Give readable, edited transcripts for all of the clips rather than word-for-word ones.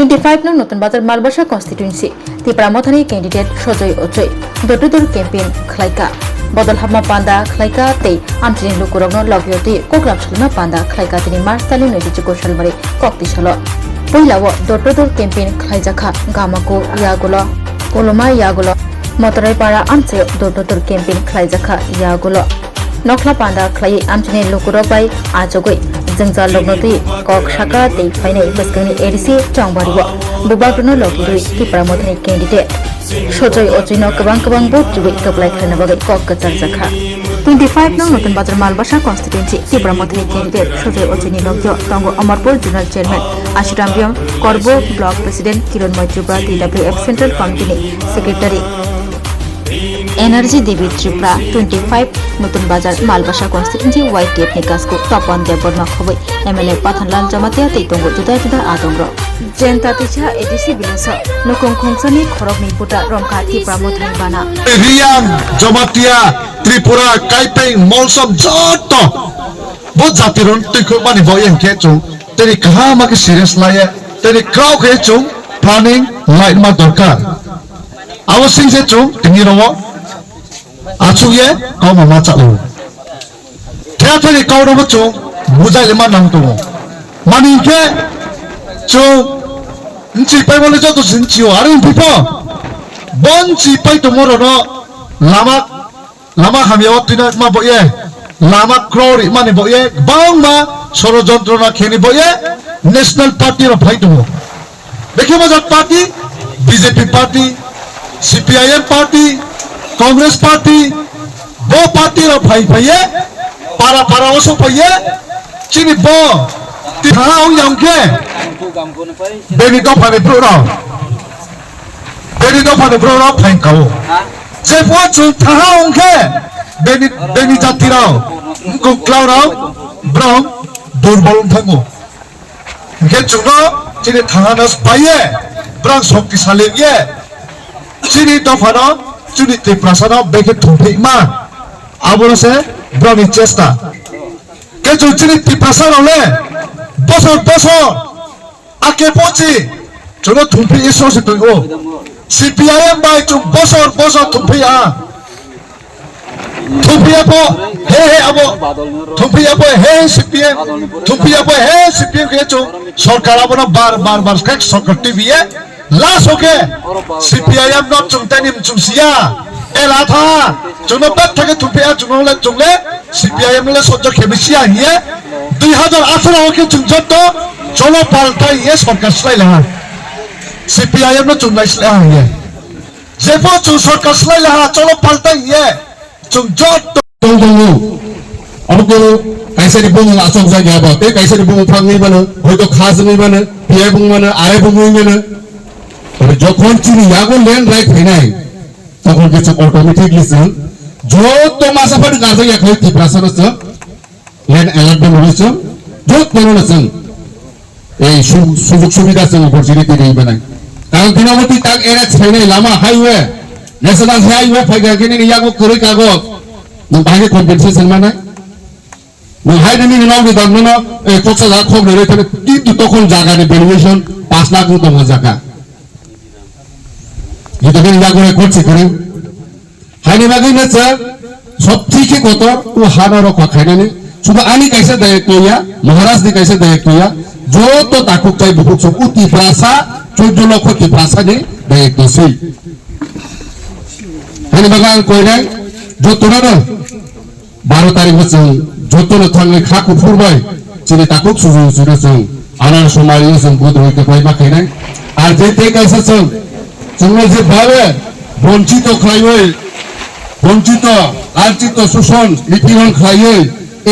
25 নং নতুন বাজার মালবাসা constituency Tripura मथानि candidate सजय Ajay दटुदुर campaign खलाइका बदल हामा पांदा खलाइका ते आमचिनि लुकुरगनो लगियति कोग्राम सलमा पांदा खलाइका तिनि मार्च तालि 2024 सालमारि कक्तिसाल पहिलाव दटुदुर कैंपेन खलाइजाखा गामाको यागुलो कोलमा यागुलो मतराइपाड़ा आमचे दटुदुर कैंपेन खलाइजाखा यागुलो नखला पांदा खलाई आमचिनि लुकुरग बाय आजगै जोंजा लग्नति कक शाखा ते फाइनाय बसकनि एडिसि चांगबारिव बुबाग्रनो लगिरुइ त्रिपुरा मथानि कैंडिडेट सजय अजयनो गोबां भोट जुबै कबलाय खानो बागै कक गचार जाखा 25 नং नतुन बाजार मालबासा कन्स्टिट्युएन्सि त्रिपुरा मथानि कैंडिडेट सजय अजयनि लग्यो तंगो अमरपुर जोनाल चेयरमैन आशिराम बियम करबो ब्लक प्रेसिडेंट किरण मैत्रुब्रा DWF सेंट्रल कमिटिनि सेक्रेटारि एनर्जी देवी त्रिपुरा 25 नतुन बाजार मालबासा कन्स्टिट्युएन्सि YTF नि कासको तपन देबर्न खबै MLA पाथानलाल जमातिया तैतंगो जुदा जुदा आदंग्र जेनता तिचा एडिसि बिलस नखं खंसनि खरगनि पुटा रमखा त्रिपुरा मथानि बाना रियां जमातिया त्रिपुरा काइपै मौसम जत बो जातिरन तैखो मानि बयं केचु तेरि कहा माके सीरियस लाये तेरि क्राउ केचु प्लानिंग लाइट मा दरकार आवश्यक से चुम tinggi rawo acu ye kau mama caklu tiap hari kau rawo chum bujai lima nang tu mani ke chum nci pai boleh jatuh sinci orang pipo bon ci pai tu moro no lama kami awak tidak ma boye lama krori mani boye bang ma soro jontrona kini boye national party ro bhai tu dekhe mazat party BJP party CPIM party Congress party वो party रो भाई भैया पारा ओसो भैया चिनी बो तिहाओ यंगे बेनी दो फाने programme fine काओ जे वो चुन तिहाओ यंगे बेनी जाति राव उनको क्लाउ राव ब्राउन दुर्बल थंगो के चुनो चिनी थानास पाये ब्राउन शक्तिशाली ये Ciri dofano, ciri tiprasano bagi tumpik ma, abon se brani cesta. Kecu ciri tiprasano le, bosor, ake poci, cuma tumpik iso se tuh. CPIM baik cuma bosor tumpik a. Tumpik apa? He abo. Tumpik apa? He CPM. Tumpik apa? He CPM kecu. Sarkar abona bar kek sarkar TV ya. Last okay, CPIM not cungtenim cungsia, elatha, cuma bet thake tumpia cungle, CPIM le sojok kemisia hiye, 2018 oke cungjot to, colo palta hiye sarkar selai lah, CPIM no cunglai selai hiye, jepo cung sarkar selai lah, colo palta hiye, cungjot to. Tunggu, aku kaisa di bung asok saja apa, kaisa di bung pang ni mana, hoito khas ni mana, piye bung mana, are bung ni mana. যখন চিনি ইয়াগো lane right ফেনাই তখন কিছু automatically song যত মাসাফার Gaza ইয়াখৈ ত্রিপুরাসন song lane alert হইছে যত মনে song এই সুযোগ সুবিধা সং অপরচুনিটি দেই বানাই কারণ দিনবতী তাক এনএচ ফেনাই লামা হাইওয়ে ন্যাশনাল হাইওয়ে ফাইগাগিনি ইয়াগো করি কাগজ নং ভাগে কম্পেনসেশন মানে নং হাইডেনি নাও দিদাম ন এই কচা লাখ খব রে কিন্তু তখন জায়গানে ভ্যালুয়েশন 5 লাখ মতো জায়গা itu kan jago rekod sih kan, hari bagi nasi, सबसे kotor, वो हाना रो खाना नहीं, सुबह आनी कैसे दे किया, महाराष्ट्र कैसे दे किया, जो तो ताकुक चाहे बहुत सब उती प्रासा, जो लोग को ती प्रासा नहीं दे तो सही, hari bagan कोई नहीं, जो तो ना 12 तारीख में जो तो ना थांगे खाकु फुरबाई, चीने ताकुक सुजू संग, आना सुमारी संग बुध हुई के कोई बात नहीं, आज ये कैसे संग जोंनो जे भावे বঞ্চিত খাইয়ে বঞ্চিত লাঞ্ছিত শোষণ নিপীড়ন খাইয়ে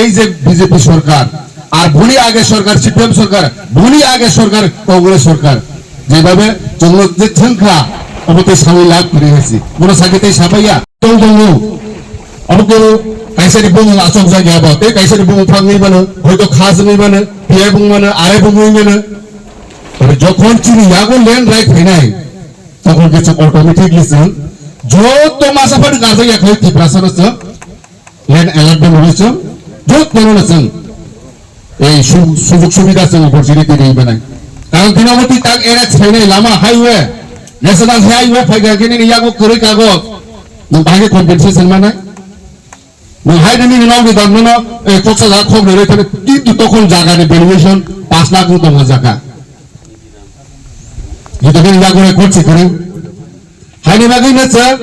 এই যে বিজেপি সরকার আর ভুলি আগে সরকার সিপিএম সরকার ভুলি আগে সরকার কংগ্রেস সরকার যেভাবে जोंनो যে সংখ্যা অবতে সামি লাভ করে গেছে কোন সাকিতে সাপাইয়া তংগু অবকে কাইসারি বং আসক জায়গা আবাতে কাইসারি বং ফাংনি বানো হয়তো খাস নি বানো পিয়ে বং বানো আরে বং বানো যখন চিনি ইয়াগো লেন রাইট ফেনাই তখন কিছু অটোমেটিকলি সং যত মাসাফার গাজা ইয়াখৈ ত্রিপুরাসন সং লেন অ্যালার্ট হইছে যত মনে সং এই সুযোগ সুবিধা সং অপরচুনিটি দেই বানাই কারণ দিনবতী তাক এনে ছেনে লামা হাইওয়ে ন্যাশনাল হাইওয়ে ফাইগাকিনি ইয়াগো করি কাগো নবাগে কম্পেনসেশন মানে নহাইনি নাম বিধান ন কচা যা খব রে থাকে কিন্তু তখন জায়গার ভ্যালুয়েশন 5 লাখ মতো জায়গা যেটা কিন্তু জায়গা করছে করে হাইনি বাগে না স্যার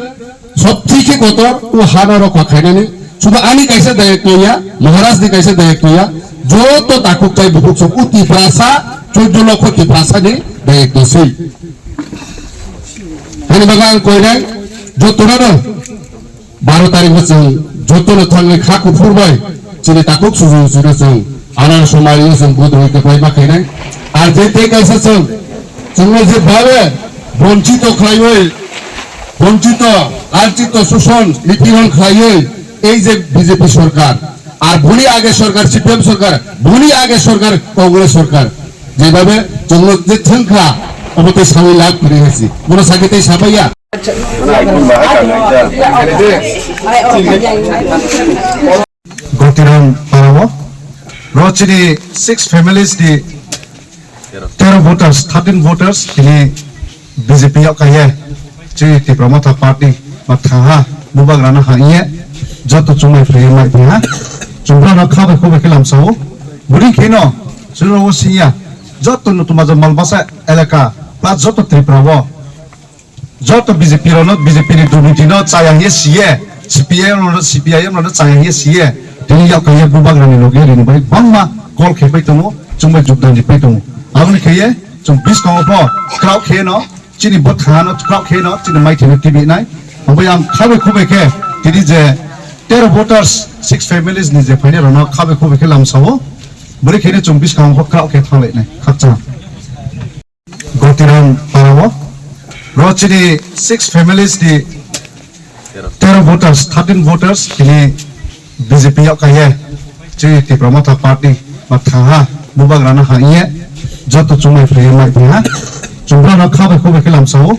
সব ঠিকই কত ও হানারো খাইনানি শুধু আমি কাইসে দায়িত্ব ইয়া মহারাজ দি কাইসে দায়িত্ব ইয়া যত তাকুক চাই বহুত সব উতি প্রাসা 14 লক্ষ কি প্রাসা দি দায়িত্ব সেই হাইনি বাগান কই নাই যতরা 12 তারিখ হচ্ছে যতরা থাকলে খাকু ফুরবাই চিনি তাকুক সুজু সুজু আনার সময় ইসম বুধ হইতে পাইবা খাইনাই আর যেতে কাইসে তোমরা যে ভাবে বঞ্চিত খাইবে বঞ্চিত লাঞ্ছিত শোষণ নিপীড়ন খাইয়ে এই যে বিজেপি সরকার আর ভুলি আগে সরকার সিপিএম সরকার ভুলি আগে সরকার কংগ্রেস সরকার যেভাবে তোমরা যে সংখ্যা অবতে সামিল লাভ করে গেছি কোনো সাকিতে সাপাইয়া গতিরাম পারাবো রচিনি 6 families di 13 voters 13 voters ini BJP yak kaya ciri ti pramata party matha bubag rana haiye joto chumai free mai ha chumbra na khabe khobe khilam sao buri khino suro osia joto nutumajo malbasa elaka plus joto triprabo joto BJP ronot BJP ni dunuti no chayang ye sie CPIM ronot chayang ye sie tini yak kaya bubag rani loge rini bai bangma kol khepai tomo chumai jukdan di pai tomo abni khaye chung bis ko po crowd khe no chini bot khano crowd khe no chini mai thene tv nai ambai ang khabe khobe khe tini je 13 voters 6 families ni je phaine rono khabe khobe khe lam sao bari khene chung bis ko po crowd khe thalai nai khapcha gotiram parabo rochini 6 families di 13 voters 13 voters ini BJP yak kaya ciri ti pramata party matha bubag rana haiye joto chumai free mai ha chumbra na khabe khobe khilam sao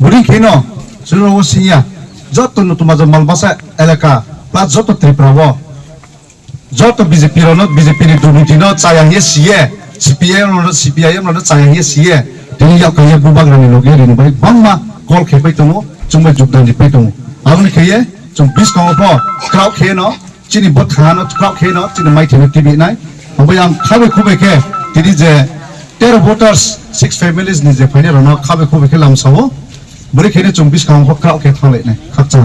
buri khino suro osia joto nutumajo malbasa elaka plus joto triprabo joto BJP ronot BJP ni dunuti no chayang ye sie CPIM ronot chayang ye sie tini yak kaya bubag rani loge rini bai bangma kol khepai tomo chumai jukdan di pai tomo abni khaye chung bis ko po crowd khe no chini bot khano crowd khe no chini mai thene tv nai ambai ang khabe khobe khe tini je 13 voters 6 families ni je phaine rono khabe khobe khe lam sao bari khene chung bis khang crowd khe thalai nai khapcha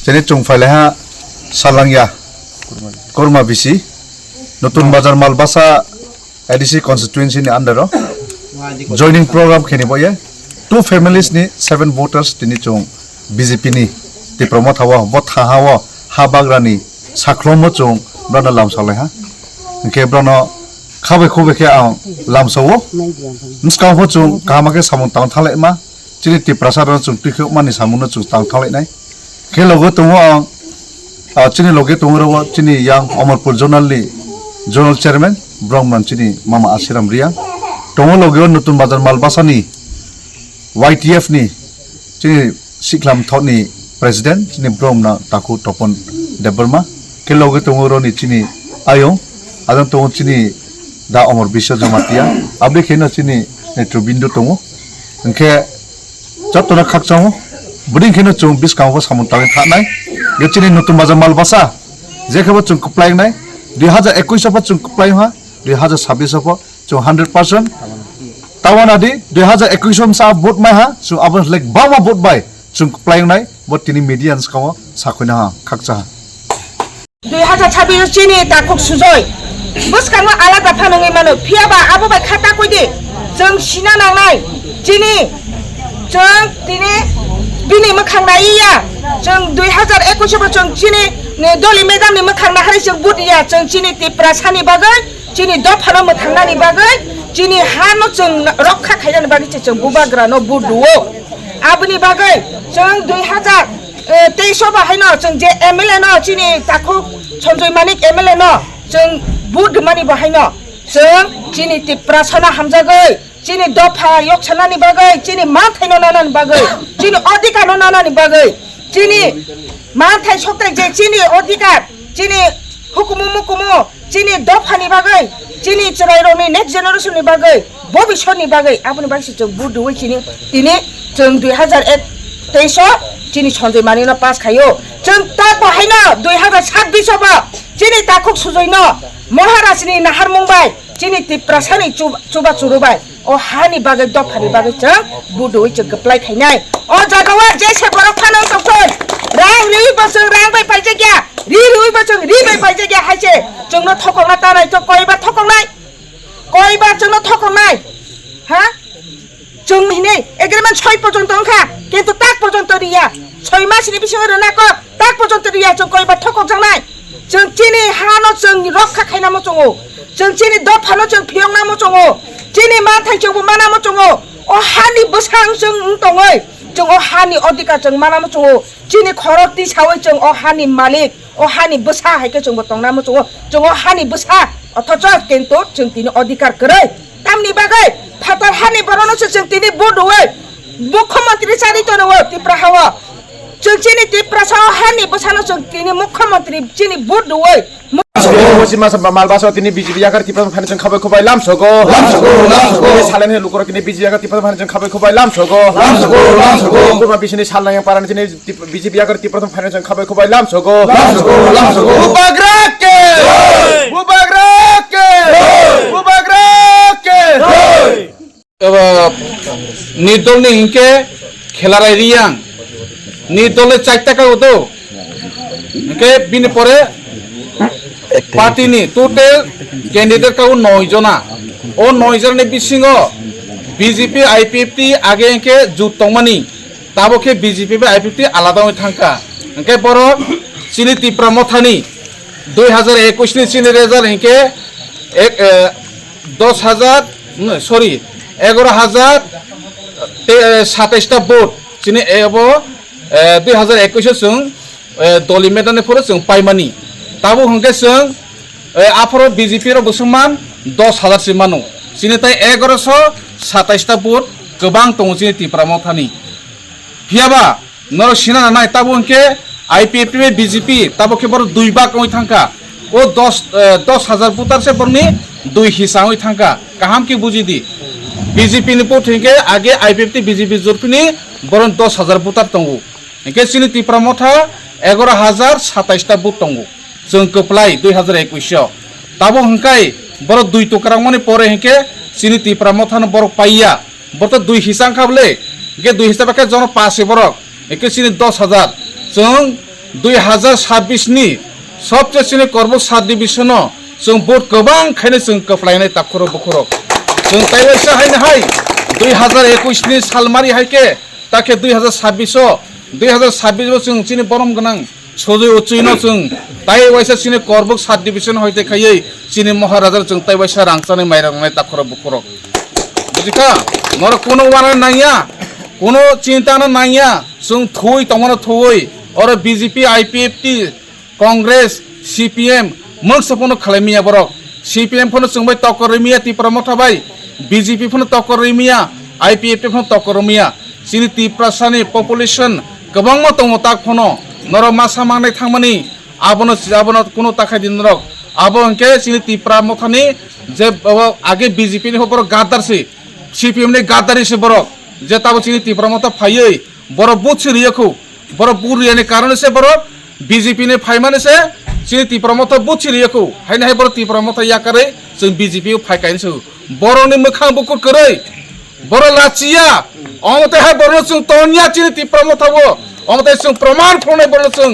chene chung phale ha salangya korma bisi notun bazar malbasa ADC constituency ni under joining program kheni boye 2 families ni 7 voters tini chung BJP ni ti promote hawa bot hawa habagrani saklomo chung brana lam sale ha ke brana khabe khobe ke ang lam sawo mska ho chung kama ke samung tang thale ma chini ti prasar chung ti khok mani samung chung tang thale nai ke logo tungo ang chini loge tungo ro chini yang Amarpur zonal chairman Brahman chini mama Asiram Ria tungo loge nutun bazar malbasa ni YTF ni chini siklam thoni president chini Brahma taku topon deberma ke loge tungo ro ni chini ayong adon tungo chini da Amar Biswa Jamatia abli khena chini netrobindo tungo ke jatona khakchang buding khena chung bis kaw samung tang thanai ge chini nutun bazar malbasa je khabo chung kuplai nai 2021 pa chung kuplai ha 2026 pa chung 100% tawanadi 2021 sa vote mai ha chung abon lek bawa vote bai chung kuplai nai bot tini medians kaw sakhona ha khakcha 2026 chini takuk sujoi bus kangma alada phanongi mano phiaba abo bai khata koide jeng sina nangnai chini jeng tini bini makhang nai ya jeng 2021 ba jeng chini ne doli madam ni makhang na hari jeng bud ya jeng chini ti prasani bagai chini do phano makhang ni bagai chini hano jeng rokha khairan bagai jeng bubagra no buduo abni bagai jeng 2023 ba haino jeng je MLA no chini takuk Chonjoi Manik MLA no jeng bud mani bahaino jeng chini ti prasana hamjagai chini dofa yok chanani bagai chini manthai no nanani bagai chini odhikar no nanani bagai chini manthai soktai je chini odhikar chini hukumu চিনি দফানি বাগै চিনি চিरायरनि next जेनेरेशननि बागै भबिष्यनि बागै आबोनि बागै जों बुदुयै चिनि दिनै जों 2023 चिनि सन्जय मानिनो पास खायो जों ता बहायनो 2026 बा चिनि ताखुक सुजैनो महाराजनि नाहार मुंबाय चिनि तिप्रासानि चुबा चुरुबाय अ हानि बागै दफानि बागै जों बुदुयै जों गप्लाय खायनाय अ जागावा जेसे बर फानो सफोन रां रिबा जों रां बाय पाइजे गया रिबा जों रिबाय पाइजे गया हायसे जोंनो थकंना तानाय तो कयबा थकंनाय कयबा जोंनो थकंनाय हा जों हिने एग्रीमेंट 6 पर्यंत ओंखा किन्तु ताक पर्यंत रिया 6 मासनि बिसिं रनाको ताक पर्यंत रिया जों कयबा थकक जानाय जों चिनि हानो जों रक्षा खायना मचङो जों चिनि दफानो जों फियंना मचङो चिनि मा थाइजोबो माना मचङो अ हानि बसां जों दङै जों अ हानि अधिकार जों माना मचङो चिनि खरकति सावै जों अ हानि मालिक अ हानि बसा हायके जों बतंना मचङो जों अ हानि बसा अथच किन्तु जों तिनि अधिकार करै तामनि बागै फातार हानि बरनसो जों तिनि बुदुयै मुख्यमंत्री चारित नवो तिप्राहाव जों चिनि तिप्रासाव हानि बसानो जों तिनि मुख्यमंत्री चिनि बुदुयै Mas malbasa tini BJP agar tipe financial khabai khabai lam sogo salen he lukor kini BJP agar tipe financial khabai khabai lam sogo kuma bisini salna yang paran tini BJP agar tipe financial khabai khabai lam sogo bubagrake নির্দল নি হিংকে খেলারাই রিয়াং নির্দলে 4 টাকা হতো হিংকে বিনি পরে পার্টিনি total candidate cow 9 জনা ও 9 জনের বিসিং BJP IPFT আগে হিংকে জুত তংমানি তাবকে বিজেপি বা আইপিএফটি আলাদা হয়ে থাকা হিংকে বড় চিনি তিপ্রা মথানি 2021 নি চিনি রেজাল্ট হিংকে 11,027টা ভোট চিনি এব 2021 जों दलि मेदान फुर जों पाइमानि ताबो हंके जों आफर बीजेपी रो बसमान 10,000 सिमानो चिनि ताय 1127टा भोट गोबां दङ चिनि तिप्रा मथानि फियाबा नर सिना नाय ताबो हंके आईपीएफटी बीजेपी ताबो के बर 2 भाग होय थांका ओ 10,000 भोटार से बरनि 2 हिस्सा होय थांका काहाम की बुझी दी बीजेपी नि भोट हंके आगे आईपीएफटी बीजेपी जोरफिनि बरन 10,000 भोटार दङो हंके चिनि तिप्रा मथा 11,027टा भोट दङो जों कप्लाय 2021 ताबो हंकाय बर 2 टकरां माने परे हंके चिनि तिप्रा मथान बर पाइया बर तो 2 हिस्सा खाबले के 2 हिस्सा बाके जन 5 बरक एके चिनि 10,000 जों 2026 नि सबसे चिनि कर्ब सात डिविजन जों भोट गोबां खायनो जों कप्लायनाय ताखर बखर जों ताइवैसा हायनो हाय 2021 नि सालमारि हायके ताके 2026 जों चिनि बरम गनां सजय उच्चैनो जों ताइवैसा चिनि कर्ब सात डिविजन हयते खायै चिनि महाराजार जों ताइवैसा रांचानै माइरांनाय ताखर बखर बुजिखा नर कोनो वाना नाइया कोनो चिंता ना नाइया जों थोय तमनो थोय और बीजेपी आईपीएफटी कांग्रेस सीपीएम मोनसफोनो खालामिया बरक सीपीएम फोनो जोंबाय तकरमिया तिप्रा मथाबाय बीजेपी फोनो तकरमिया आईपीएफटी फोनो तकरमिया चिनि तिप्रासानि पपुलेशन गोबां म दङ ताक फोनो नर मासा मांनाय थांमानि आबनो कोनो ताखाय दिन रक आबो हंके चिनि तिप्रा मथानि जे आगे बीजेपी नि होबर गादारसि सीपीएम नि गादारिसि बरक जे ताबो चिनि तिप्रा मथा फायै बर बुछरियाखौ बर बुरियानि कारण से बर बीजेपी ने फाइमाने से चिनि तिप्रा मथा बुछरियाखौ हायनो हाय बर तिप्रा मथा याकारै जों बीजेपी फाइकाइनसो बरनि मोखां बुकुर करै बर लाचिया अमते हाय बर जों तनिया चिनि तिप्रा मथाबो अमते जों प्रमाण फने बर जों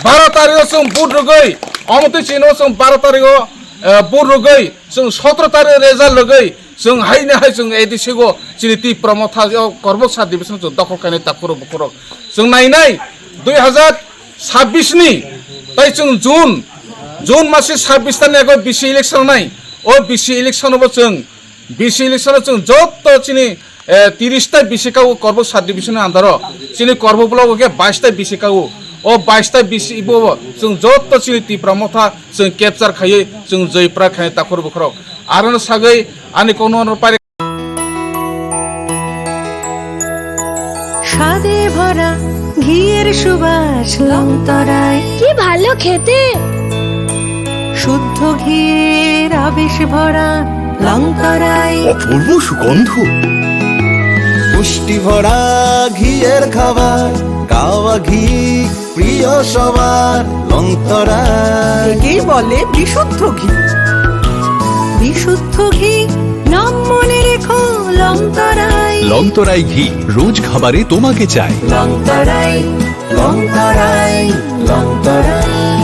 12 तारिख जों बुट रगै अमते चिनो जों 12 तारिख बुट रगै जों 17 तारिख रेजाल्ट रगै जों हायनो हाय जों एदिसेगो चिनि तिप्रा मथा कर्ब सात डिविजन जों दखल खायनाय ताखर बखर जों नायनाय 2026 नि ताइ जों जून मासे 26 तारिख आगो बीसी इलेक्शन नाय ओ बीसी इलेक्शन जों बीसी इलेक्शन जों जत चिनि 30 टा बीसी का कर्ब सात डिविजन आन्दार चिनि कर्ब ब्लक के 22 टा बीसी का ओ 22 टा बीसी बो जों जत चिनि तिप्रा मथा जों कैप्चर खायै जों जयप्रा खाय ताखर बखर आरो सागै आनि कोनो पारे স্বাদে ভরা ঘিয়ের সুবাস লংতরায় কি ভালো খেতে শুদ্ধ ঘিয়ের আবেশ ভরা লঙ্কারাই অপূর্ব সুগন্ধ, পুষ্টি ভরা ঘিয়ের খাবার, গাওয়া ঘি প্রিয় সবার, লংতরাই একেই বলে বিশুদ্ধ ঘি। বিশুদ্ধ ঘি নাম মনে রেখো লঙ্কারাই। লংতরাই ঘি রোজ খাবারে তোমাকে চাই। লঙ্কারাই, লঙ্কারাই, লঙ্কারাই।